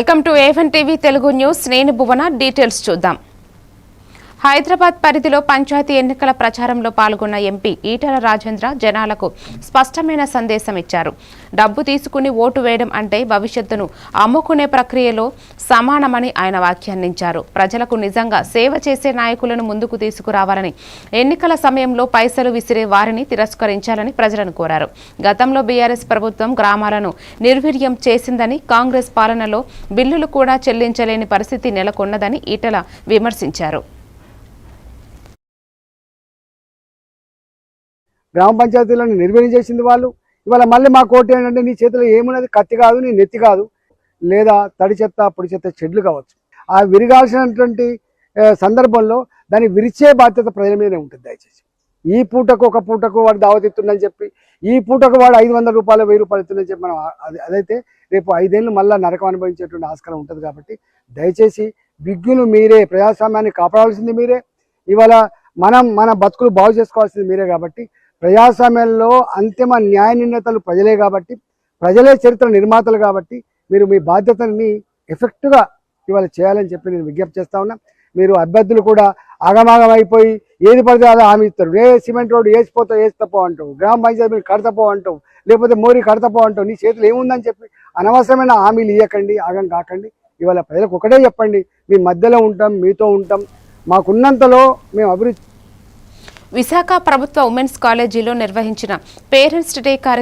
Welcome to A1 TV Telugu news. నేను భువన. Details చూద్దాం. హైదరాబాద్ పరిధిలో పంచాయతీ ఎన్నికల ప్రచారంలో పాల్గొన్న ఎంపీ ఈటెల రాజేంద్ర జనాలకు స్పష్టమైన సందేశం ఇచ్చారు. డబ్బు తీసుకుని ఓటు వేయడం అంటే భవిష్యత్తును అమ్ముకునే ప్రక్రియలో సమానమని ఆయన వ్యాఖ్యానించారు. ప్రజలకు నిజంగా సేవ చేసే నాయకులను ముందుకు తీసుకురావాలని, ఎన్నికల సమయంలో పైసలు విసిరే వారిని తిరస్కరించాలని ప్రజలను కోరారు. గతంలో బీఆర్ఎస్ ప్రభుత్వం గ్రామాలను నిర్వీర్యం చేసిందని, కాంగ్రెస్ పాలనలో బిల్లులు కూడా చెల్లించలేని పరిస్థితి నెలకొన్నదని ఈటెల విమర్శించారు. గ్రామ పంచాయతీలను నిర్వీర్యం చేసింది వాళ్ళు. ఇవాళ మళ్ళీ మా కోర్టు ఏంటంటే నీ చేతిలో ఏమున్నది, కత్తి కాదు, నీ నెత్తి కాదు, లేదా తడి చెత్త పొడి చెత్త చెడ్లు కావచ్చు. ఆ విరగాల్సినటువంటి సందర్భంలో దాన్ని విరిచే బాధ్యత ప్రజల మీదనే ఉంటుంది. దయచేసి ఈ పూటకు ఒక పూటకు వాడు దావత్ ఇస్తుందని చెప్పి, ఈ పూటకు వాడు 500 రూపాయలు 1000 రూపాయలు ఇస్తుందని చెప్పి మనం అదైతే రేపు 5 ఏళ్ళు మళ్ళీ నరకం అనుభవించేటువంటి ఆస్కారం ఉంటుంది. కాబట్టి దయచేసి విజ్ఞులు మీరే, ప్రజాస్వామ్యాన్ని కాపాడాల్సింది మీరే, ఇవాళ మన బతుకులు బాగు చేసుకోవాల్సింది మీరే. కాబట్టి ప్రజాస్వామ్యంలో అంతిమ న్యాయ నిర్ణేతలు ప్రజలే కాబట్టి, ప్రజలే చరిత్ర నిర్మాతలు కాబట్టి మీరు మీ బాధ్యతని ఎఫెక్ట్గా ఇవాళ చేయాలని చెప్పి నేను విజ్ఞప్తి చేస్తా ఉన్నా. మీరు అభ్యర్థులు కూడా ఆగమాగం అయిపోయి ఏది పడితే అలా హామీ ఇస్తారు. సిమెంట్ రోడ్డు వేసితపో అంటావు, గ్రామ పంచాయతీ మీరు కడతపో అంటావు, లేకపోతే మోరీ కడతపో అంటావు. నీ చేతులు ఏముందని చెప్పి అనవసరమైన హామీలు ఇవ్వకండి, ఆగం కాకండి. ఇవాళ ప్రజలకు ఒకటే చెప్పండి, మీ మధ్యలో ఉంటాం, మీతో ఉంటాం, మాకున్నంతలో మేము అభివృద్ధి. విశాఖ ప్రభుత్వ ఉమెన్స్ కాలేజీలో నిర్వహించిన పేరెంట్స్ డే కార్యక్రమం